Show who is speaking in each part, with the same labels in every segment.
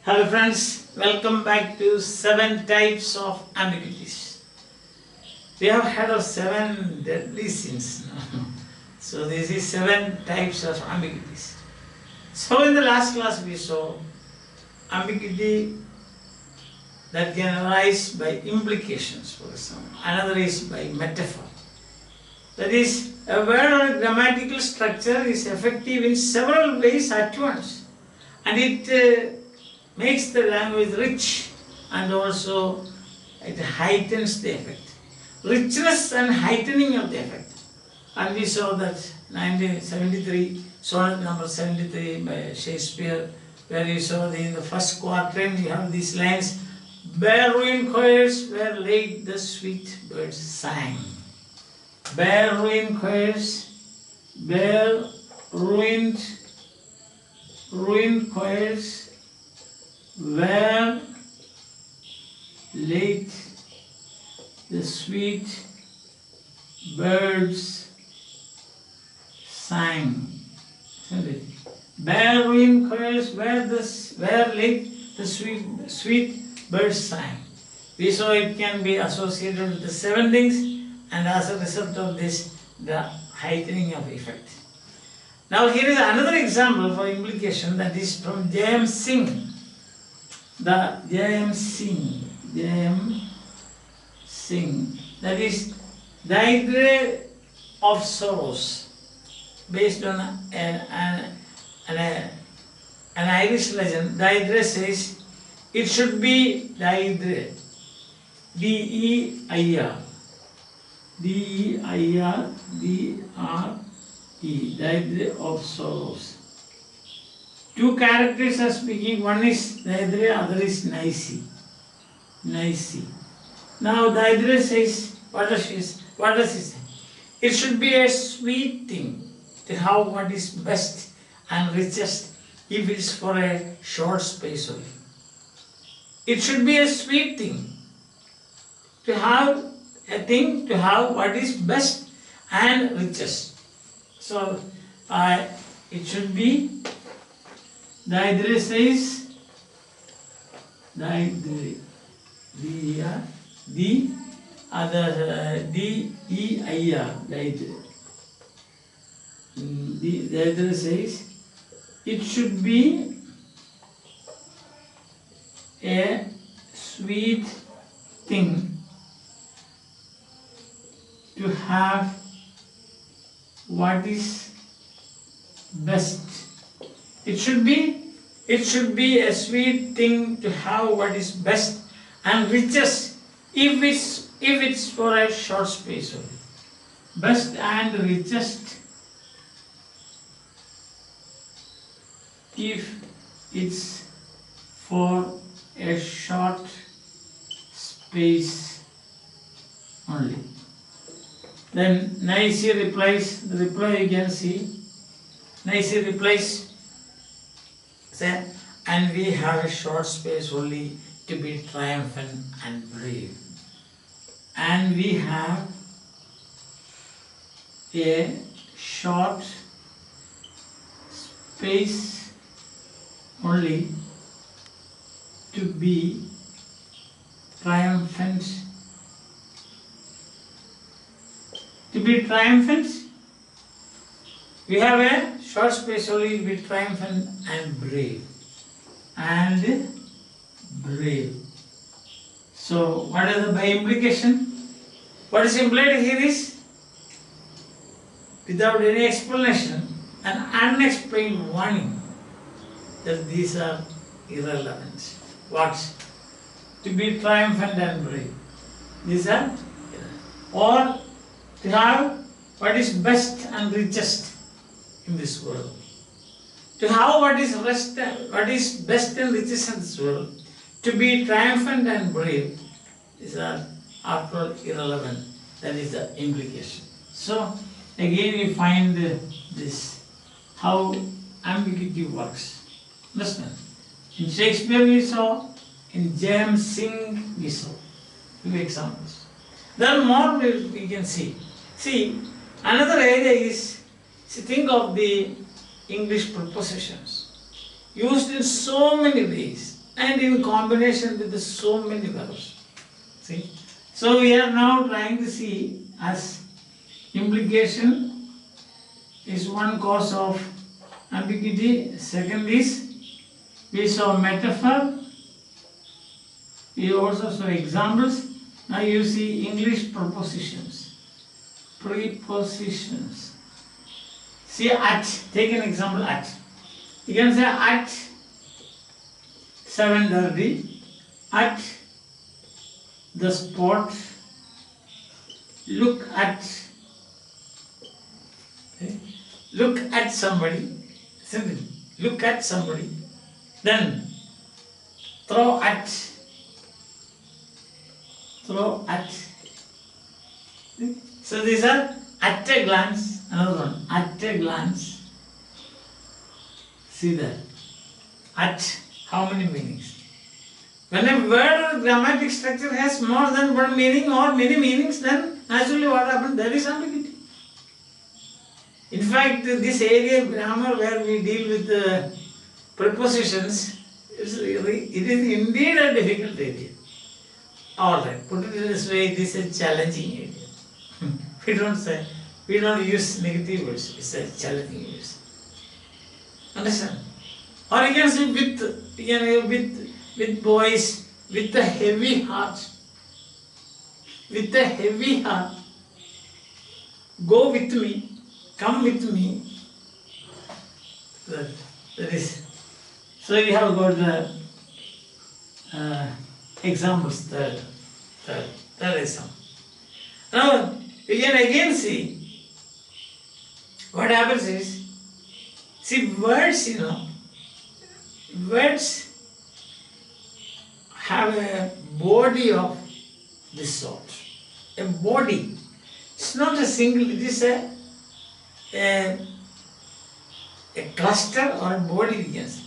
Speaker 1: Hello friends, welcome back to 7 types of ambiguities. We have had of 7 deadly sins. So this is 7 types of ambiguities. So in the last class we saw ambiguity that can arise by implications, for example. Another is by metaphor. That is, a word or a grammatical structure is effective in several ways at once, and it makes the language rich, and also it heightens the effect. Richness and heightening of the effect. And we saw that 1973, sonnet number 73 by Shakespeare, where you saw in the first quatrain you have these lines, bare ruined choirs where late the sweet birds sang. Bare ruined choirs, bare ruined choirs where late the sweet birds sang. Bare ruined choirs where late the sweet birds sang. We saw it can be associated with the 7 things, and as a result of this, the heightening of effect. Now here is another example for implication, that is from Empson. The Empson, that is Diary of Sorrows, based on an Irish legend. Diary says it should be Deidre, D-E-I-R, D-E-I-R-D-R-E, Diary of Sorrows. 2 characters are speaking, one is Daidre, other is Nicey. Now Daidre says, what does she say? It should be a sweet thing to have what is best and richest if it is for a short space only. It should be a sweet thing to have what is best and richest. So it should be, Daidre says, D-E-I-R, Daidre. Daidre says, it should be a sweet thing to have what is best. It should be a sweet thing to have what is best and richest if it's for a short space only. Best and richest if it's for a short space only. Then Nicey replies, the reply you can see. Nicey replies, and we have a short space only to be triumphant and brave. And we have a short space only to be triumphant. To be triumphant, we have a short space only to be triumphant and brave. So what is the by implication? What is implied here is, without any explanation, an unexplained warning that these are irrelevant. What? To be triumphant and brave. These are irrelevant. Or to have what is best and richest in this world. To have what is best and richest in this world, to be triumphant and brave, these are after all irrelevant. That is the implication. So again we find this, how ambiguity works. Understand? In Shakespeare we saw, in Empson we saw. 2 examples. There are more we can see. See, another area is, think of the English prepositions used in so many ways. and in combination with so many verbs. See? So we are now trying to see as implication is one cause of ambiguity. Second is we saw metaphor. We also saw examples. Now you see English prepositions. Prepositions. See at. Take an example at. You can say at 7:30. At the spot. Look at. Okay. Look at somebody. Simple. Look at somebody. Then throw at. Throw at. So these are at a glance. Another one. At a glance. See that. At. How many meanings? When a word or grammatic structure has more than one meaning or many meanings, then naturally what happens? There is ambiguity. In fact, this area of grammar where we deal with the prepositions, it is indeed a difficult area. Alright, put it this way, it is a challenging area. We don't use negative words, it's a challenging words. Understand? Or you can say with boys, with a heavy heart. With a heavy heart. Go with me, come with me. That is. So you have got the examples, third example. Now you can again see what happens is, see words, words have a body of this sort. A body. It's not a single, it is a cluster or a body, we can say.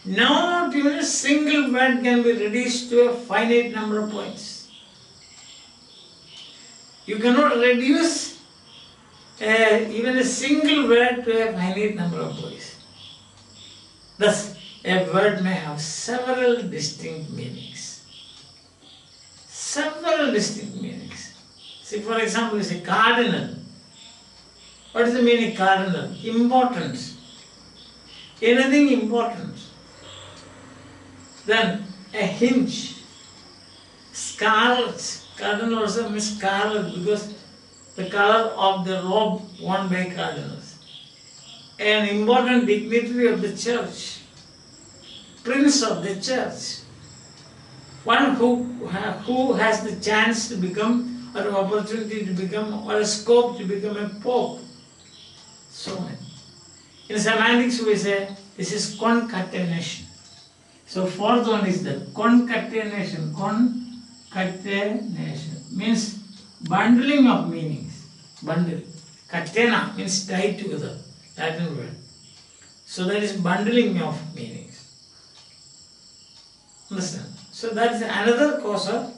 Speaker 1: Not even a single word can be reduced to a finite number of points. You cannot reduce even a single word to a finite number of points. Thus, a word may have several distinct meanings. Several distinct meanings. See, for example, you say cardinal. What is the meaning cardinal? Important. Anything important. Then a hinge. Scarlet. Cardinal also means scarlet because the color of the robe worn by cardinals. An important dignitary of the church. Prince of the church. One who has the chance to become, or an opportunity to become, or a scope to become a pope. So many. In semantics we say this is concatenation. So fourth one is the concatenation. Concatenation means bundling of meanings. Bundle. Catena means tied together. Latin word. So that is bundling of meanings. Understand? So that is another cause of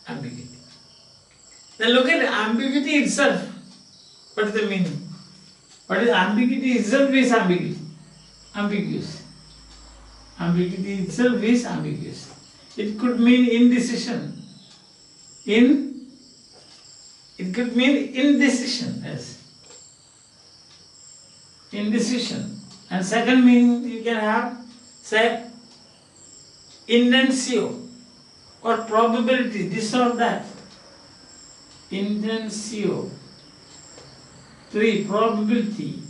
Speaker 1: ambiguity. Then look at ambiguity itself. What is the meaning? What is ambiguity itself is ambiguity. Ambiguous. Ambiguity itself is ambiguous. It could mean indecision. It could mean indecision. Yes. Indecision. And second meaning you can have, say, intensio or probability, this or that. Intensio. 3. Probability.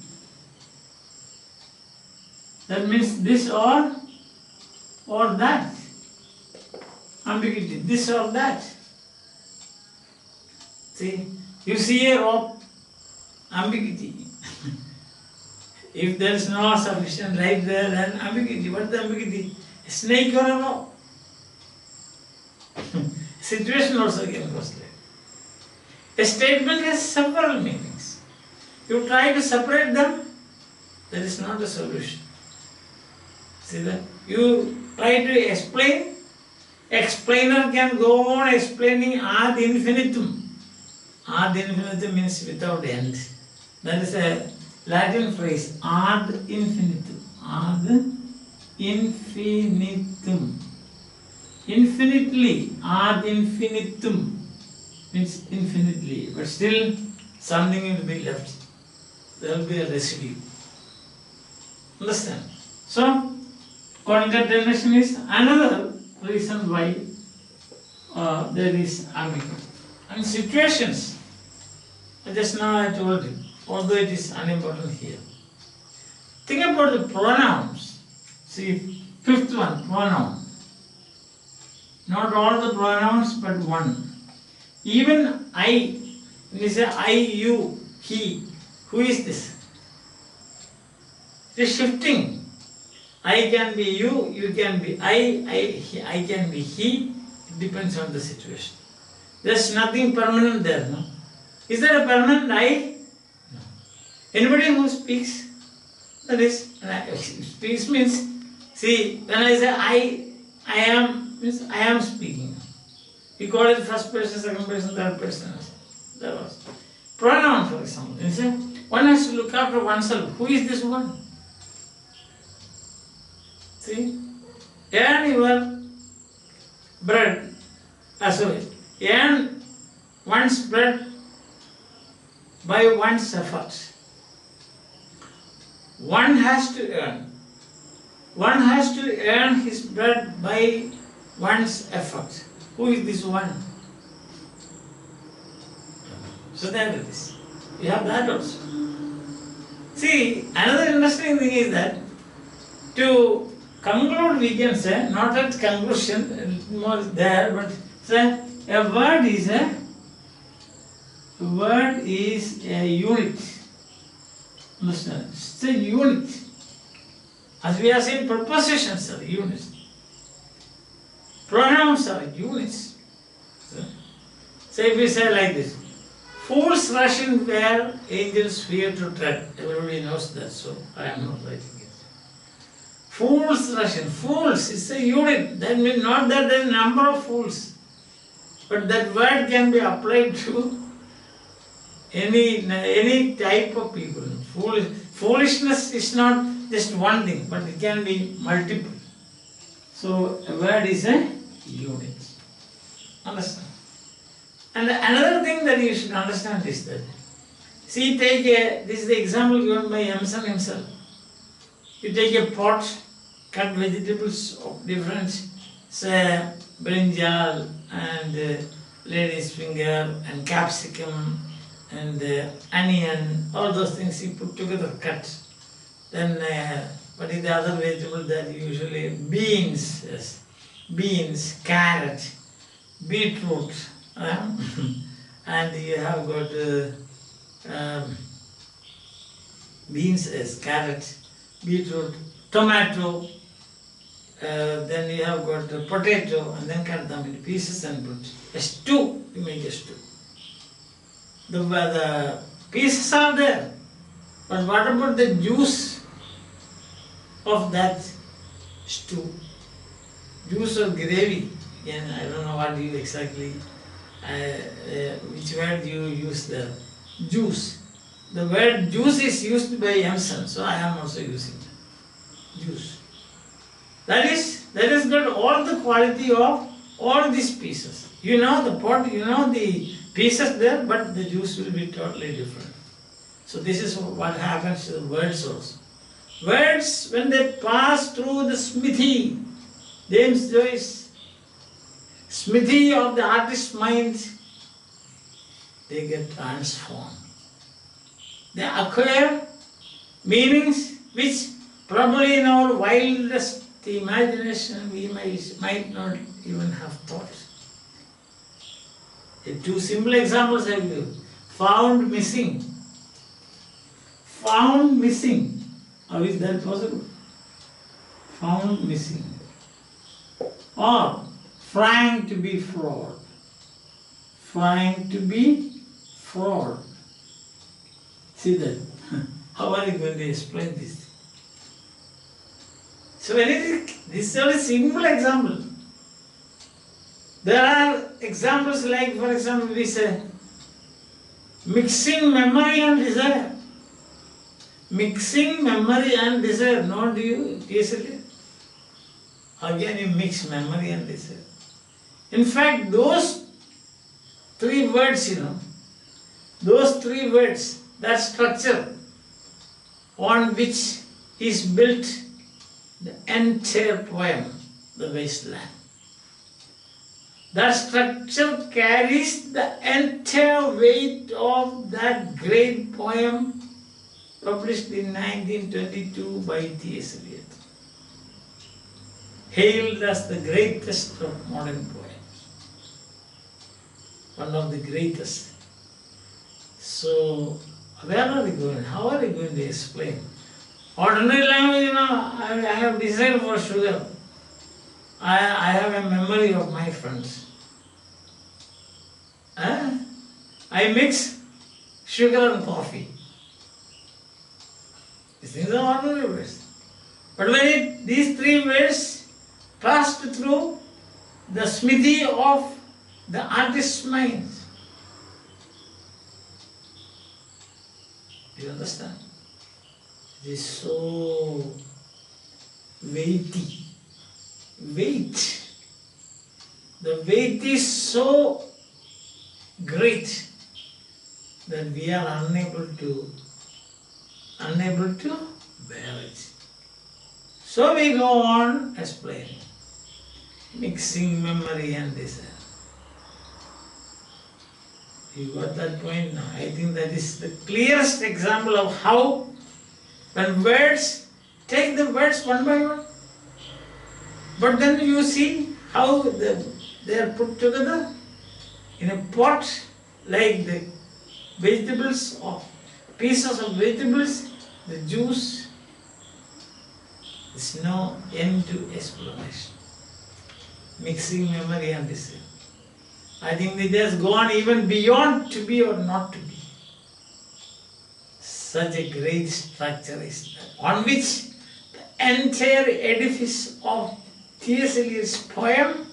Speaker 1: That means this or that. Ambiguity, this or that. See, you see a rope, ambiguity. If there is no sufficient light there, then ambiguity. What is the ambiguity? A snake or a rope? Situation also can go straight. A statement has several meanings. You try to separate them, that is not a solution. See that? You try to explain, explainer can go on explaining ad infinitum. Ad infinitum means without end. That is a Latin phrase, ad infinitum. Ad infinitum. infinitely, ad infinitum means infinitely, but still something will be left. There will be a residue. Understand? So, concatenation is another reason why there is ambiguity. And situations, just now I told you, although it is unimportant here. Think about the pronouns. See, fifth one, pronoun. Not all the pronouns, but one. Even I, when you say I, you, he, who is this? It is shifting. I can be you, you can be I can be he. It depends on the situation. There's nothing permanent there, no? Is there a permanent I? No. Anybody who speaks? That is, speaks means, see, when I say I am, means I am speaking. We call it first person, second person, third person. That was. Pronoun, for example. You say, one has to look after oneself. Who is this one? See? Earn your bread. Earn one's bread by one's effort. One has to earn. One has to earn his bread by one's effort. Who is this one? So that it is. We have that also. See, another interesting thing is that to conclude, we can say, not at conclusion, more there, but say a word is a unit. Understand? It's a unit. As we are saying, prepositions are units. Pronouns are units. So if we say like this, fools rush in where angels fear to tread. Everybody knows that, so I am not writing it. Fools rush in. Fools is a unit. That means not that there is a number of fools, but that word can be applied to any type of people. Foolishness is not just one thing, but it can be multiple. So a word is a unit. Understand? And another thing that you should understand is that, see, this is the example given by Empson himself. You take a pot, cut vegetables of different, say, brinjal and lady's finger and capsicum and onion, all those things you put together, cut. Then, what is the other vegetable that usually, beans, yes, beans, carrot, beetroot, and you have got beans as carrot, beetroot, tomato, then you have got potato, and then cut them into pieces and put a stew. You make a stew. The pieces are there, but what about the juice of that stew? Juice or gravy? Again, I don't know what you exactly, which word you use there. Juice. The word juice is used by Empson, so I am also using it. Juice. That is got all the quality of all these pieces. You know the pot, you know the pieces there, but the juice will be totally different. So this is what happens to the words also. Words, when they pass through the smithy, James Joyce, smithy of the artist's mind, they get transformed. They acquire meanings which probably in our wildest imagination we might not even have thought. Two simple examples I will give. Found missing. Found missing. How is that possible? Found missing. Or trying to be fraud. Trying to be fraud. See that? How are you going to explain this? So this is a very simple example. There are examples like, for example, we say, mixing memory and desire. Mixing memory and desire. No, do you easily? How can you mix memory and desire? In fact, those three words, those three words, that structure on which is built the entire poem, The Wasteland. That structure carries the entire weight of that great poem published in 1922 by T.S. Eliot, hailed as the greatest of modern poems, one of the greatest. So, where are we going? How are we going to explain? Ordinary language, I have desire for sugar. I have a memory of my friends. I mix sugar and coffee. These things are ordinary words. But when these three words passed through the smithy of the artist's mind, do you understand? It is so weighty. Weight. The weight is so great that we are unable to bear it. So we go on explaining, mixing memory and desire. You got that point now? I think that is the clearest example of how, when words, take the words one by one, but then you see how they are put together in a pot, like the vegetables or pieces of vegetables, the juice. There's no end to explanation. Mixing memory and desire. I think it has gone even beyond to be or not to be. Such a great structure is that, on which the entire edifice of T.S. Eliot's poem,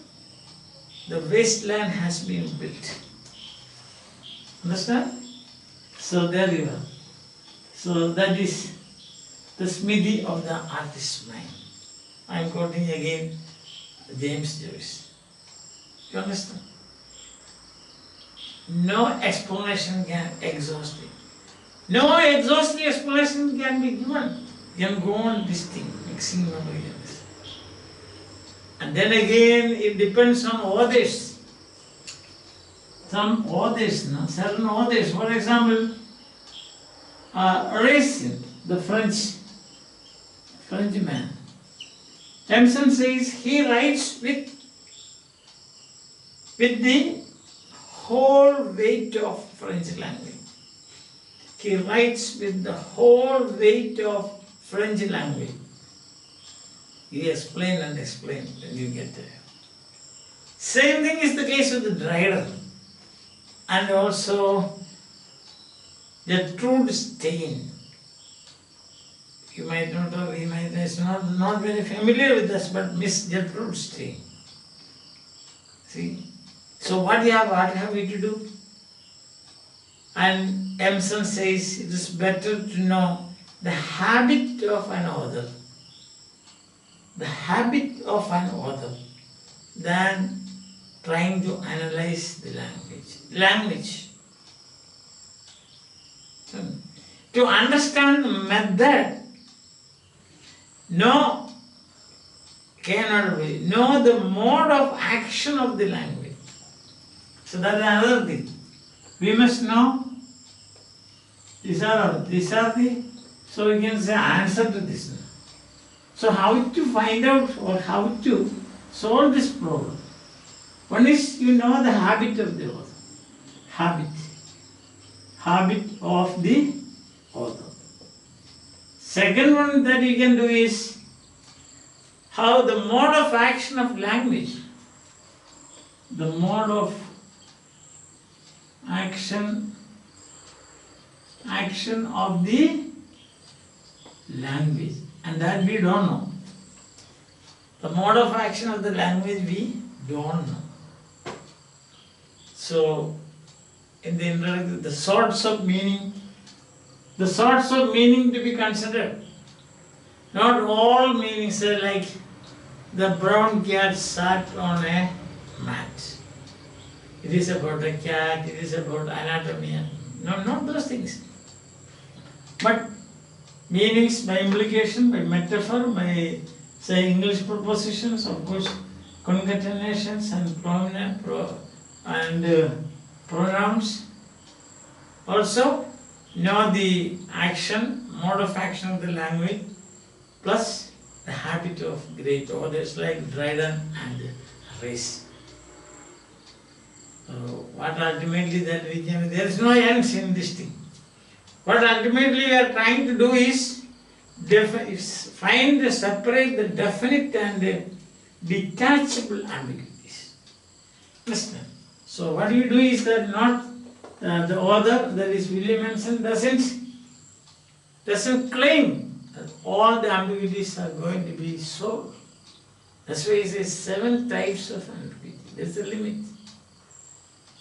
Speaker 1: The Wasteland, has been built. Understand? So there you are. So that is the smithy of the artist's mind. I am quoting again James Joyce. You understand? No explanation can exhaust it. No exhaustive explanation can be given. You can go on this thing, mixing memory and this. And then again, it depends on authors. Some authors, certain authors, for example, Racine, the Frenchman. Empson says he writes with the whole weight of French language. He writes with the whole weight of French language. He explained and explained when you get there. Same thing is the case with the Dryden and also Gertrude Stein. You might not have, he might is not very familiar with us, but Miss Gertrude Stein. See? So what have we to do? And Empson says it is better to know the habit of an author. The habit of an author than trying to analyze the language. So, to understand the method, know the mode of action of the language. So that is another thing. We must know these are the, so we can say answer to this. So how to find out or how to solve this problem? One is the habit of the author. Habit of the author. Second one that you can do is how the mode of action of language, the mode of action of the language, and that we don't know. The mode of action of the language we don't know. So, in the introduction, the sorts of meaning to be considered. Not all meanings are like the brown cat sat on a math. It is about a cat, it is about anatomy, no, not those things. But meanings by implication, by metaphor, by say English prepositions, of course, concatenations and pronouns. Also, know the action, mode of action of the language, plus the habit of great authors like Dryden and Race. So what ultimately that we can, there is no ends in this thing. What ultimately we are trying to do is separate the definite and detachable ambiguities. Understand? So what we do is that not the author, that is William Empson, doesn't claim that all the ambiguities are going to be solved. That's why he says 7 types of ambiguity. There's a limit.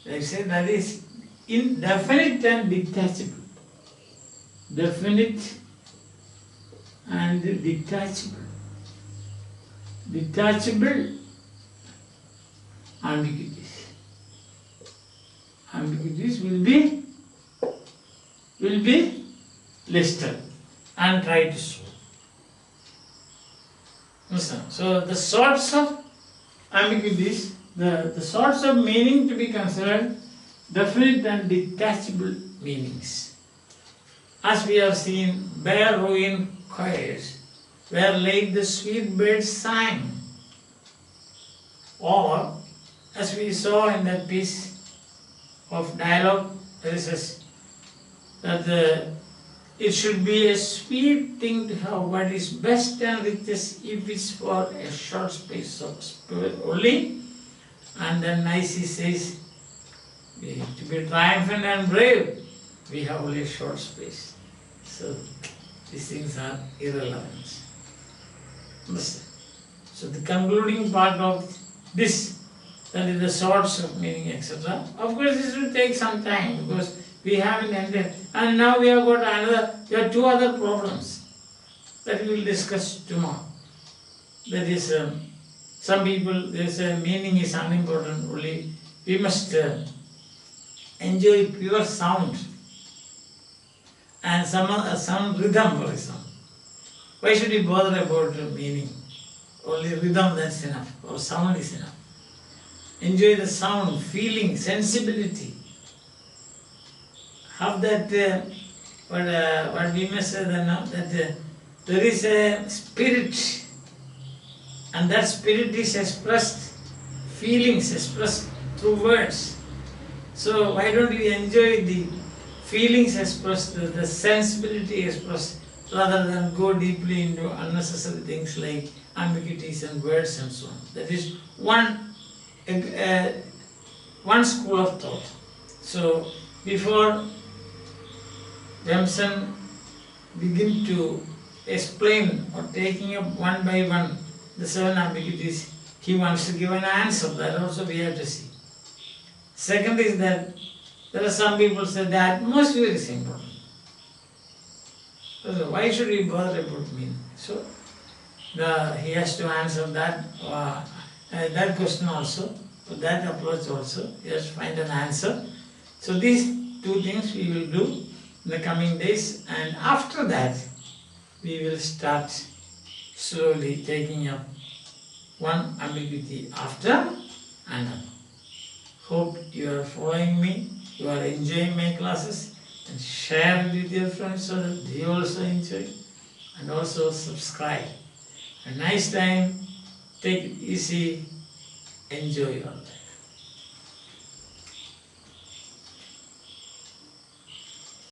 Speaker 1: They say that is indefinite and detachable. Definite and detachable. Detachable ambiguities. Ambiguities will be listed and tried to solve. Listen. So the sorts of ambiguities, the sorts of meaning to be considered, definite and detachable meanings. As we have seen, bare ruined choirs where like the sweet birds sang. Or, as we saw in that piece of dialogue, there is that it should be a sweet thing to have what is best and richest if it's for a short space of spirit only. And then nicely says, to be triumphant and brave, we have only a short space. So these things are irrelevant. Understand? So the concluding part of this, that is the sorts of meaning, etc. Of course, this will take some time because we haven't ended. And now we have got there are 2 other problems that we will discuss tomorrow. That is, some people, they say meaning is unimportant, only we must enjoy pure sound and sound rhythm, for example. Why should we bother about meaning? Only rhythm, that's enough, or sound is enough. Enjoy the sound, feeling, sensibility. Have that, what we must say that there is a spirit, and that spirit is expressed, feelings expressed through words. So why don't we enjoy the feelings expressed, the sensibility expressed, rather than go deeply into unnecessary things like ambiguities and words and so on. That is one school of thought. So before Empson begin to explain or taking up one by one the 7 ambiguities, he wants to give an answer. That also we have to see. Second is that there are some people say the atmosphere is important. So why should we bother about meaning? So he has to answer that question also, that approach also. He has to find an answer. So these 2 things we will do in the coming days, and after that we will start slowly taking up one ambiguity after another. Hope you are following me, you are enjoying my classes, and share it with your friends so that they also enjoy, and also subscribe. A nice time, take it easy, enjoy your life.